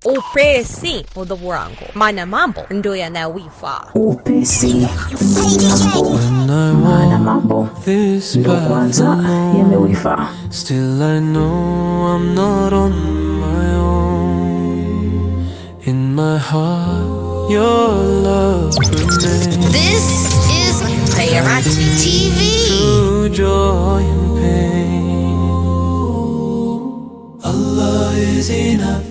Upesi udhabu wangu, maana mambo ndo yanawifaa. Upesi maana mambo ndo kwanza yamewifaa. Still I know I'm not on my own. In my heart your love remains. This is Khayarati TV. Through joy and pain, Allah is enough.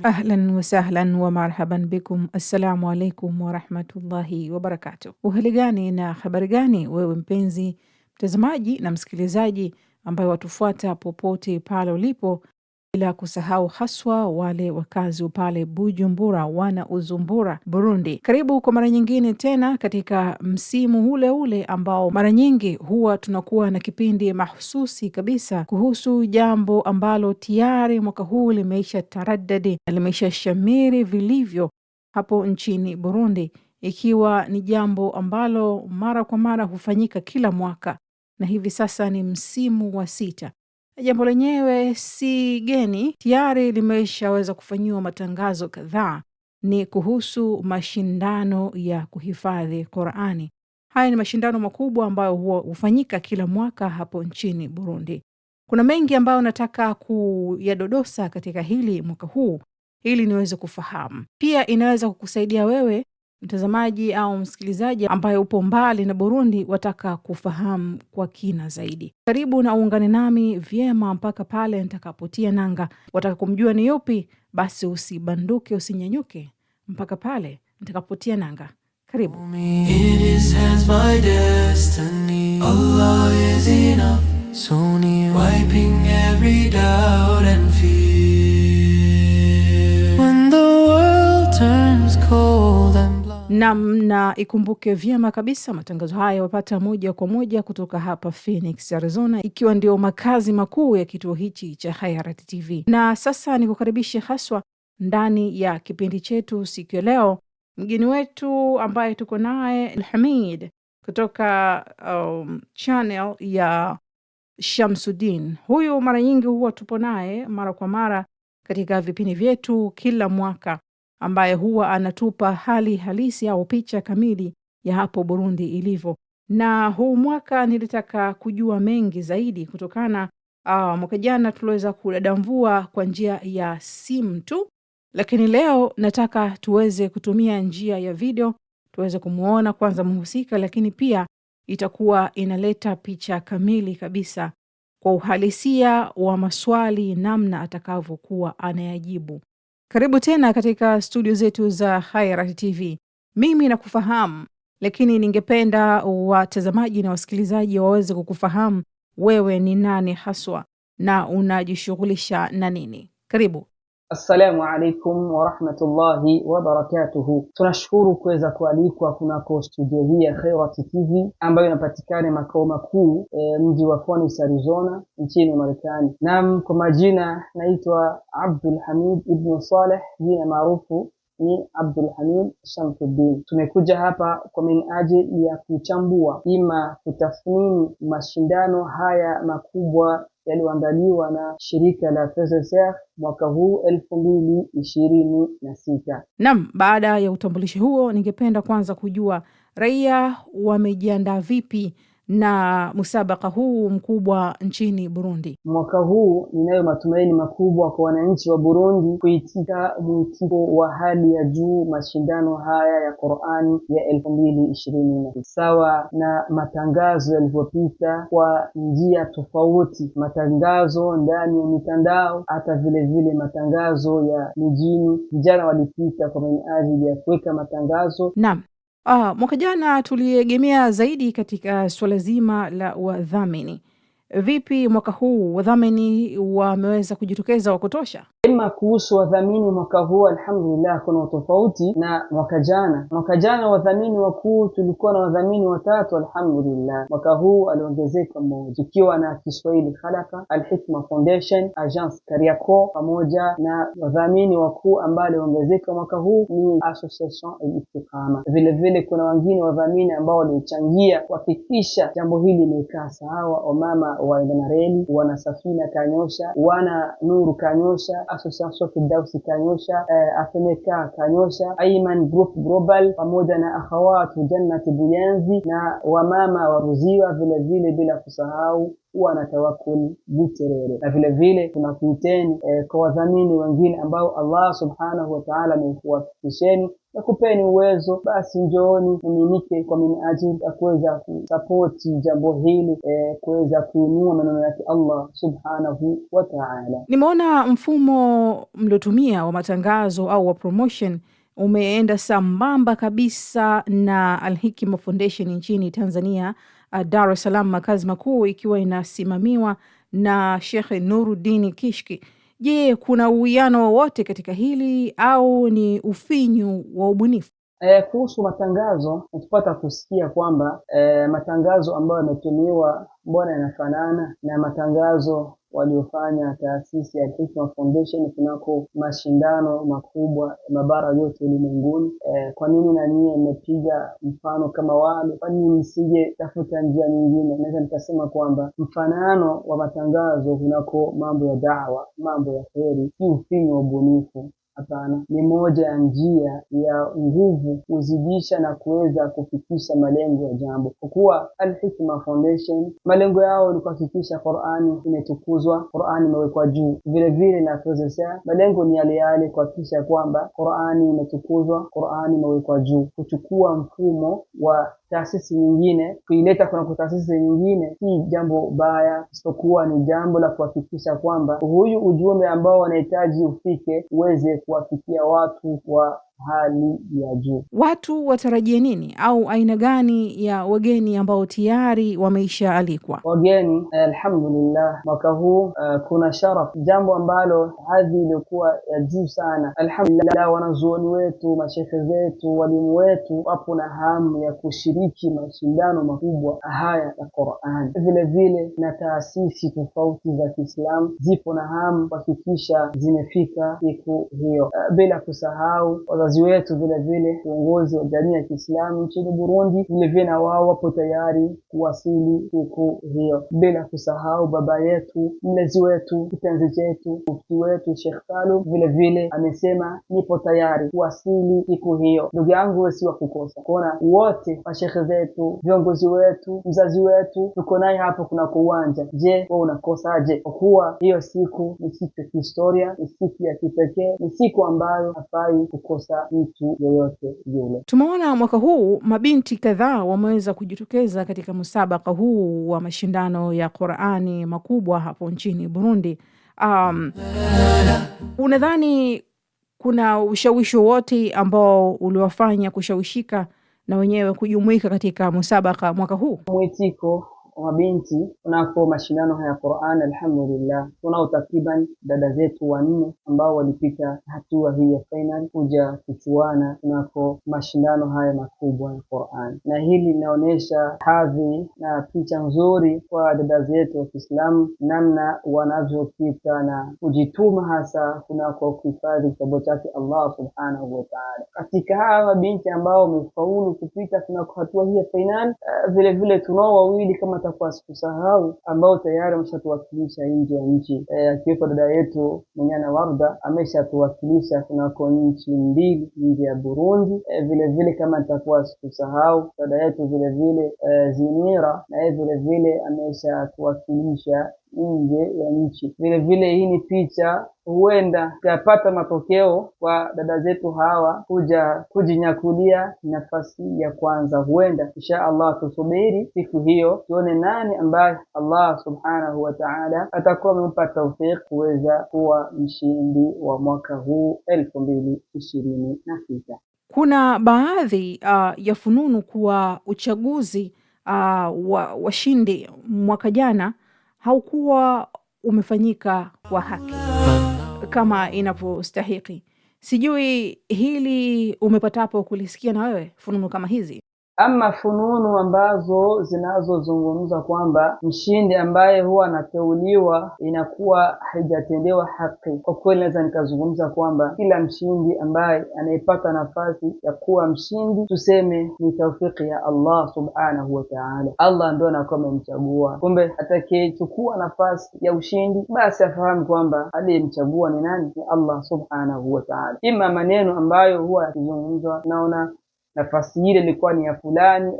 Ahlan wa sahlan wa marhaban bikum. Assalamu alaikum wa rahmatullahi wa barakatuh. Uhali gani na habari gani wewe mpenzi mtazamaji na msikilizaji ambaye watufuata popote pale ulipo, bila kusahau haswa wale wakazi pale Bujumbura wana Uzumbura Burundi. Karibu kwa mara nyingine tena katika msimu ule ule ambao mara nyingi huwa tunakuwa na kipindi mahususi kabisa kuhusu jambo ambalo tayari mwaka huu limeisha taraddadi na limeisha shamiri vilivyo hapo nchini Burundi, ikiwa ni jambo ambalo mara kwa mara hufanyika kila mwaka na hivi sasa ni msimu wa 6. Jambo lenyewe si geni, tayari limeshaweza kufanyiwa matangazo kadhaa, ni kuhusu mashindano ya kuhifadhi Qur'ani. Haya ni mashindano makubwa ambayo hufanyika kila mwaka hapo nchini Burundi. Kuna mengi ambayo nataka kuyadodosa katika hili mwaka huu ili niweze kufahamu. Pia inaweza kukusaidia wewe mtazamaji au msikilizaji ambaye upo mbali na Burundi wataka kufahamu kwa kina zaidi. Karibu na uungane nami vyema mpaka pale nitakapotia nanga. Wataka kumjua ni yupi? Basi usibanduke, usinyanyuke mpaka pale nitakapotia nanga. Karibu. In his hands my destiny, Allah is enough, so near, wiping every doubt and fear. When the world turns cold and na ikumbuke vyema kabisa matangazo haya wapata moja kwa moja kutoka hapa Phoenix, Arizona, ikiwa ndio makazi makuu ya kituo hichi cha Khayarati TV. Na sasa nikukaribishe haswa ndani ya kipindi chetu siku ya leo. Mgeni wetu ambaye tuko naye Alhamid kutoka channel ya Shamsuddin. Huyu mara nyingi huwa tupo naye mara kwa mara katika vipindi vyetu kila mwaka, ambaye huwa anatupa hali halisi au picha kamili ya hapo Burundi ilivyo. Na huu mwaka nilitaka kujua mengi zaidi kutokana mwaka jana tuliweza kudadamvua kwa njia ya simu tu, lakini leo nataka tuweze kutumia njia ya video, tuweze kumuona kwanza mhusika, lakini pia itakuwa inaleta picha kamili kabisa kwa uhalisia wa maswali namna atakavyokuwa anayajibu. Karibu tena katika studio zetu za Khayarati TV. Mimi nakufahamu, lakini ningependa watazamaji na wasikilizaji waweze kukufahamu wewe ni nani haswa na unajishughulisha na nini. Karibu. Assalamu alaikum wa rahmatullahi wa barakatuhu. Tunashukuru kuweza kualikwa kunako studio hii ya Khayarati TV ambayo inapatikana makao makuu mji wa Phoenix, Arizona nchini Marekani. Na kwa majina naitwa Abdul Hamid ibn Saleh, jina maarufu ni Abdul Hamid Shamsuddin. Tumekuja hapa kwa minajili ya kuchambua ima kutathmini mashindano haya makubwa yaliyoandaliwa na shirika la FSSR mwaka huu 2026. Naam, baada ya utambulisho huo ningependa kwanza kujua raia wamejiandaa vipi na musabaka huu mkubwa nchini Burundi. Mwaka huu ninayo matumaini makubwa kwa wananchi wa Burundi kuitika mwitiko wa hali ya juu mashindano haya ya Qur'ani ya 2020, sawa na matangazo yalivyopita kwa njia tofauti, matangazo ndani ya mitandao, hata vile vile matangazo ya mijini. Vijana walipita kwa minajili ya kuweka matangazo. Naam. Mwaka jana tuliegemea zaidi katika swala zima la wadhamini. Vipi mwaka huu wadhamini wameweza kujitokeza wa kutosha? Ima kuhusu wadhamini mwaka huu, alhamdulillah kuna tofauti na mwaka jana. Mwaka jana wadhamini wakuu tulikuwa na wadhamini watatu, alhamdulillah. Mwaka huu aliongezeka mmoja, ikiwa na Kiswahili Khalaqa, Al-Hikma Foundation, Agence Kariako, pamoja na wadhamini wakuu ambao aliongezeka mwaka huu ni Association Al-Istiqama. Vile vile kuna wengine wadhamini ambao walichangia kuhakikisha jambo hili limekaa sawa, wamama waenda na reli, wana Safina kanyosha, wana Nuru kanyosha, Association Firdausi kanyosha, Afemeka kanyosha, Ayman Group Global pamoja na Akhawatu Jannati Buyenzi na wamama waruziwa vile vile, bila kusahau wana Tawakkul Buterere. Na vile vile tunakuiteni kwa wadhamini wengine ambao Allah subhanahu wa ta'ala amekuwafikisheni na kupeni uwezo, basi njooni mminike kwa minajili ya kuweza kusapoti jambo hili, kuweza kuinua maneno yake Allah subhanahu wa ta'ala. Nimeona mfumo mliotumia wa matangazo au wa promotion umeenda sambamba kabisa na Al-Hikma Foundation nchini Tanzania, Dar es Salaam, makazi makuu, ikiwa inasimamiwa na Sheikh Nuruddin Kishki. Je, kuna uwiano wowote katika hili au ni ufinyu wa ubunifu? Kuhusu matangazo, tupata kusikia kwamba matangazo ambayo yametumiwa mbona yanafanana na matangazo waliofanya taasisi ya Al-Hikma Foundation kunako mashindano makubwa mabara yote ulimwenguni. Kwa nini na nyinyi mmepiga mfano kama wale? Kwa nini msije tafuta njia nyingine? Naweza nikasema kwamba mfanano wa matangazo kunako mambo ya da'wa, mambo ya kheri, si ufinyu wa ubunifu. Hapana, ni moja ya njia ya nguvu kuzidisha na kuweza kufikisha malengo ya jambo. Kwa kuwa Al-Hikma Foundation malengo yao ni kuhakikisha Qur'ani imetukuzwa, Qur'ani imewekwa juu. Vile vile na processor malengo ni yale yale, kuhakikisha kwamba Qur'ani imetukuzwa, Qur'ani imewekwa juu. Kuchukua mfumo wa taasisi nyingine kuileta kuna taasisi nyingine si jambo baya, isipokuwa ni jambo la kuhakikisha kwamba huyu ujumbe ambao wanahitaji ufike uweze kuwafikia watu kwa hali ya juu. Watu watarajie nini au aina gani ya wageni ambao tayari wameisha alikwa? Wageni alhamdulillah mwaka huu kuna sharaf, jambo ambalo hadhi ilikuwa ya juu sana. Alhamdulillah, wanazuoni wetu, mashekhe zetu, walimu wetu wapo na hamu ya kushiriki mashindano makubwa haya ya Qur'an. Vile vile na taasisi tofauti za Kiislamu zipo na hamu kuhakikisha zimefika siku hiyo, bila kusahau wazazi wetu vile vile uongozi wa jamii ya Kiislamu nchini Burundi vile vile na wao wapo tayari kuwasili siku hiyo, bila kusahau baba yetu, mlezi wetu, kipenzi chetu, mufti wetu Sheikh Salum vile vile amesema nipo tayari kuwasili siku hiyo. Ndugu yangu, wewe si wa kukosa kuona wote mashekhe zetu, viongozi wetu, mzazi wetu tuko naye hapo kuna uwanja. Je, wewe unakosaje? Kwa kuwa hiyo siku ni siku ya historia, ni siku ya kipekee, ni siku ambayo hafai kukosa mtu yoyote yule. Tumeona mwaka huu mabinti kadhaa wameweza kujitokeza katika musabaka huu wa mashindano ya Qur'ani makubwa hapo nchini Burundi. Unadhani kuna ushawishi wote ambao uliwafanya kushawishika na wenyewe kujumuika katika musabaka mwaka huu? Mwitiko mabinti kunako mashindano haya Qur'an, alhamdulillah tunao takriban dada zetu 4 ambao walipita hatua hii ya final kuja kuchuana kunako mashindano haya makubwa ya Qur'an, na hili linaonyesha hadhi na picha nzuri kwa dada zetu wa Kiislamu, namna wanavyopita na kujituma hasa kunako kuhifadhi kitabu chake Allah subhanahu wa ta'ala. Katika hawa binti ambao wamefaulu kupita kunako hatua hii ya final, vile vile tunao wawili kama kwa sikusahau ambao tayari ameshatuwakilisha nje ya nchi, akiwepo dada yetu Mwenyana Warda ameshatuwakilisha kunako nchi mbili nje ya Burundi. Vile vile kama nitakuwa sikusahau dada yetu vile vile Zinira na vile vile ameshatuwakilisha nje ya nchi. Vile vile hii ni picha huenda tutapata matokeo kwa dada zetu hawa kuja kujinyakulia nafasi ya kwanza. Huenda insha Allah tusubiri siku hiyo tuone nani ambaye Allah subhanahu wa ta'ala atakuwa amempa tawfik kuweza kuwa mshindi wa mwaka huu 2026. Kuna baadhi ya fununu kuwa uchaguzi washindi mwaka jana haukuwa umefanyika kwa haki kama inavyostahili. Sijui hili umepatapo kulisikia na wewe fununu kama hizi? Ama fununu ambazo zinazozungumza kwamba mshindi ambaye huwa anateuliwa inakuwa haijatendewa haki, kwa kweli naweza nikazungumza kwamba kila mshindi ambaye anayepata nafasi ya kuwa mshindi, tuseme ni taufiki ya Allah subhanahu wa ta'ala. Allah ndio anakuwa amemchagua. Kumbe atakayechukua nafasi ya ushindi, basi afahamu kwamba aliyemchagua ni nani? Ni Allah subhanahu wa ta'ala. Ima maneno ambayo huwa yakizungumzwa, naona nafasi ile ilikuwa ni ya fulani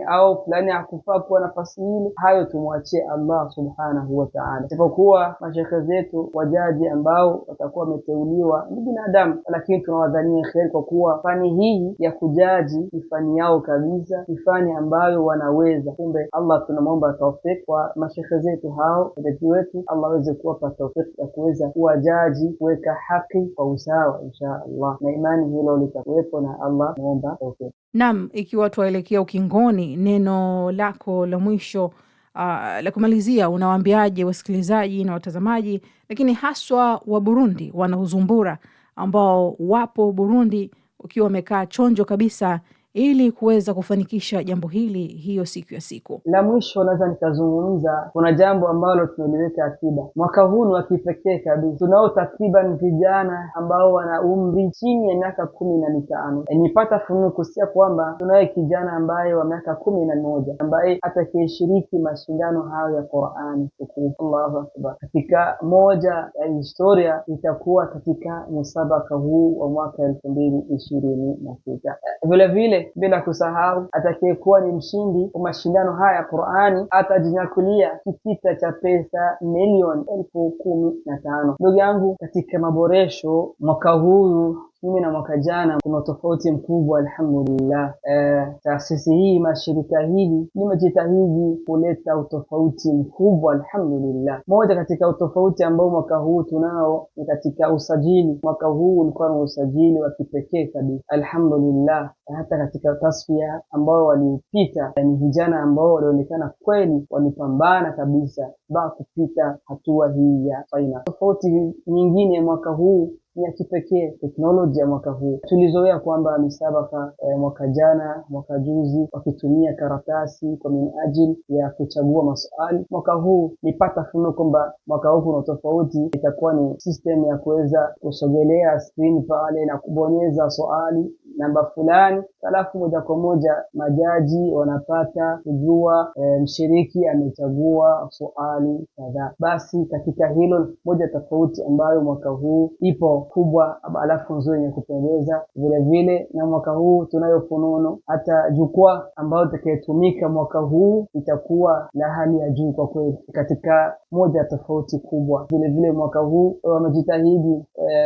au fulani hakufaa kuwa nafasi ile, hayo tumwachie Allah subhanahu wa ta'ala. Isipokuwa mashekhe zetu wajaji ambao watakuwa wameteuliwa ni binadamu, lakini tunawadhania kheri, kwa kuwa fani hii ya kujaji ni fani yao kabisa, ni fani ambayo wanaweza. Kumbe Allah tunamwomba tawfik kwa mashekhe zetu hao, wajaji wetu, Allah aweze kuwapa tawfik ya kuweza kuwa jaji, kuweka haki kwa usawa insha Allah, na imani hilo litakuwepo na Allah. Naam, ikiwa tuelekea ukingoni, neno lako la mwisho la kumalizia, unawaambiaje wasikilizaji na watazamaji, lakini haswa wa Burundi wanaozumbura, ambao wapo Burundi ukiwa wamekaa chonjo kabisa ili kuweza kufanikisha jambo hili hiyo siku ya siku? La mwisho naweza nikazungumza, kuna jambo ambalo tumeliweka akiba. Mwaka huu ni wa kipekee kabisa. Tunao takriban vijana ambao wana umri chini ya miaka 15. Nipata fununu kusikia kwamba tunaye kijana ambaye wa miaka 11 ambaye atakayeshiriki mashindano hayo ya Qur'ani tukufu. Allahu Akbar. Katika moja ya historia itakuwa katika musabaka huu wa mwaka 2026. Vile vile bila kusahau, atakayekuwa ni mshindi wa mashindano haya ya Qur'ani atajinyakulia kitita cha pesa milioni 15,000. Ndugu yangu, katika maboresho mwaka huu mimi na mwaka jana kuna tofauti mkubwa alhamdulillah. Taasisi hii, mashirika hili nimejitahidi kuleta utofauti mkubwa alhamdulillah. Moja katika utofauti ambao mwaka huu tunao ni katika usajili. Mwaka huu ulikuwa na usajili wa kipekee kabisa alhamdulillah. Hata katika tasfia ambao walipita ni vijana ambao walionekana kweli walipambana kabisa ba kupita hatua hii ya final. Tofauti nyingine mwaka huu ni ya kipekee, teknolojia mwaka huu. Tulizoea kwamba misabaka mwaka jana, mwaka juzi wakitumia karatasi kwa minajili ya kuchagua maswali. Mwaka huu nipata funo kwamba mwaka huu kuna tofauti, itakuwa ni system ya kuweza kusogelea screen pale na kubonyeza swali namba fulani, alafu moja kwa moja majaji wanapata kujua mshiriki amechagua swali kadhaa. Basi katika hilo moja tofauti ambayo mwaka huu ipo kubwa, alafu nzuri yenye kupendeza. Vile vile na mwaka huu tunayo funono, hata jukwaa ambayo itakayotumika mwaka huu itakuwa la hali ya juu kwa kweli, katika moja tofauti kubwa. Vile vile mwaka huu wamejitahidi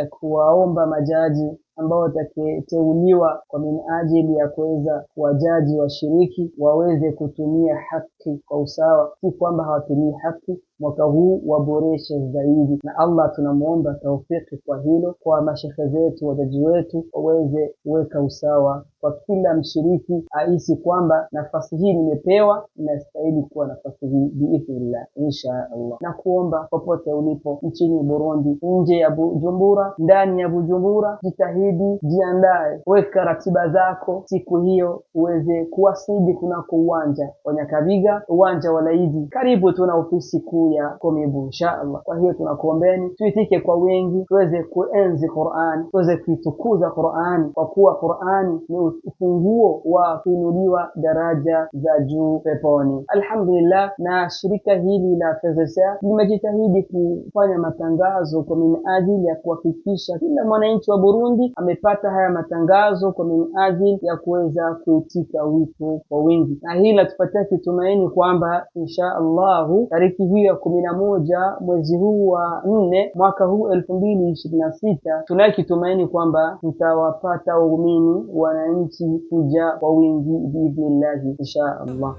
kuwaomba majaji ambao wataketeuliwa kwa minajili ya kuweza kuwajaji washiriki waweze kutumia haki kwa usawa, si kwamba hawatumii haki. Mwaka huu waboreshe zaidi, na Allah tunamuomba taufiki kwa hilo, kwa mashekhe zetu, wajaji wetu waweze kuweka usawa kwa kila mshiriki, ahisi kwamba nafasi hii nimepewa, inastahili kuwa nafasi hii biidhnillah insha Allah. Na kuomba popote ulipo nchini Burundi, nje ya Bujumbura, ndani ya Bujumbura, jitahidi, jiandae, weka ratiba zako siku hiyo uweze kuwasili kunako uwanja wa Nyakabiga, uwanja wa Laidi, karibu tuna ofisi kuu ya Komibu insha Allah. Kwa hiyo tunakuombeni tuitike kwa wengi, tuweze kuenzi Qur'an, tuweze kuitukuza Qur'an, kwa kuwa Qur'an ni ufunguo wa kuinuliwa daraja za juu peponi. Alhamdulillah, na shirika hili la FEZESA limejitahidi kufanya matangazo kwa minajili ya kuhakikisha kila mwananchi wa Burundi amepata haya matangazo kwa minajili ya kuweza kuitika wito kwa wingi, na hili latupatia kitumaini kwamba insha Allah tariki hiyo ya 11 mwezi huu wa 4 mwaka huu 2026 tunaye kitumaini kwamba tutawapata waumini wananchi kuja kwa wingi biidhnillah insha Allah.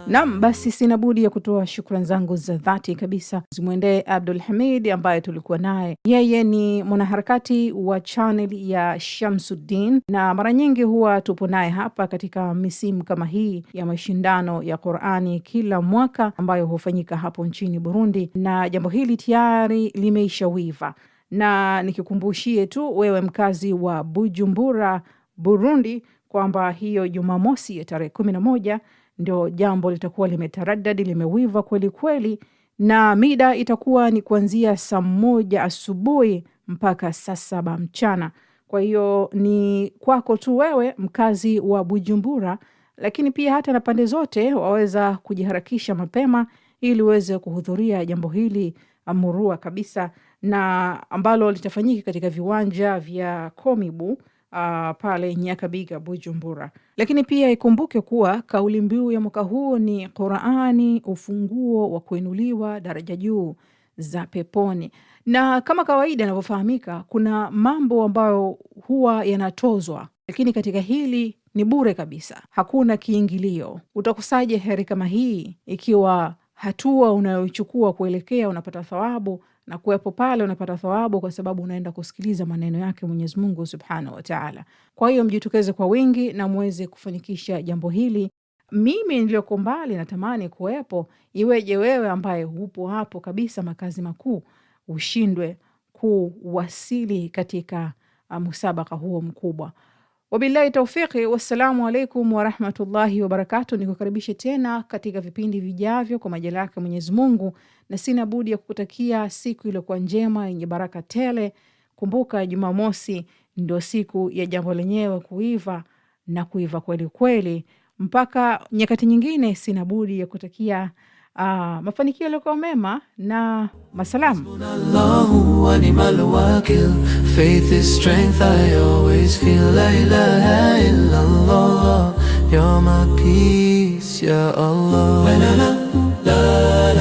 Naam, basi sina budi ya kutoa shukrani zangu za dhati kabisa zimwendee Abdul Hamid ambaye tulikuwa naye. Yeye ni mwanaharakati wa channel ya Shamsuddin, na mara nyingi huwa tupo naye hapa katika misimu kama hii ya mashindano ya Qur'ani kila mwaka ambayo hufanyika hapo nchini Burundi, na jambo hili tayari limeisha wiva. Na nikikumbushie tu wewe mkazi wa Bujumbura, Burundi kwamba hiyo Jumamosi ya tarehe 11 ndio jambo litakuwa limetaradadi, limewiva kweli kweli, na mida itakuwa ni kuanzia saa 1 asubuhi mpaka saa 7 mchana. Kwa hiyo ni kwako tu wewe mkazi wa Bujumbura, lakini pia hata na pande zote waweza kujiharakisha mapema ili uweze kuhudhuria jambo hili murua kabisa, na ambalo litafanyika katika viwanja vya Komibu pale Nyakabiga, Bujumbura. Lakini pia ikumbuke kuwa kauli mbiu ya mwaka huu ni Qur'ani, ufunguo wa kuinuliwa daraja juu za peponi. Na kama kawaida inavyofahamika, kuna mambo ambayo huwa yanatozwa, lakini katika hili ni bure kabisa, hakuna kiingilio. Utakusaje heri kama hii ikiwa hatua unayochukua kuelekea unapata thawabu, na kuwepo pale unapata thawabu kwa sababu unaenda kusikiliza maneno yake Mwenyezi Mungu Subhanahu wa Ta'ala. Kwa hiyo mjitokeze kwa wingi na muweze kufanikisha jambo hili. Mimi niliyoko mbali natamani kuwepo, iweje wewe ambaye upo hapo kabisa makazi makuu ushindwe kuwasili katika musabaka huo mkubwa. Wabillahi tawfiki, wassalamu alaikum wa rahmatullahi wa barakatuh. Nikukaribishe tena katika vipindi vijavyo kwa majaliwa yake Mwenyezi Mungu, na sina budi ya kukutakia siku iliyokuwa njema yenye baraka tele. Kumbuka Jumamosi ndio siku ya jambo lenyewe kuiva, na kuiva kweli kweli. Mpaka nyakati nyingine, sina budi ya kutakia mafanikio yaliyokuwa mema na masalamu. Allahu wa ni'mal wakil. Faith is strength, I always feel la ilaha illallah. You're my peace, ya Allah. La la la la.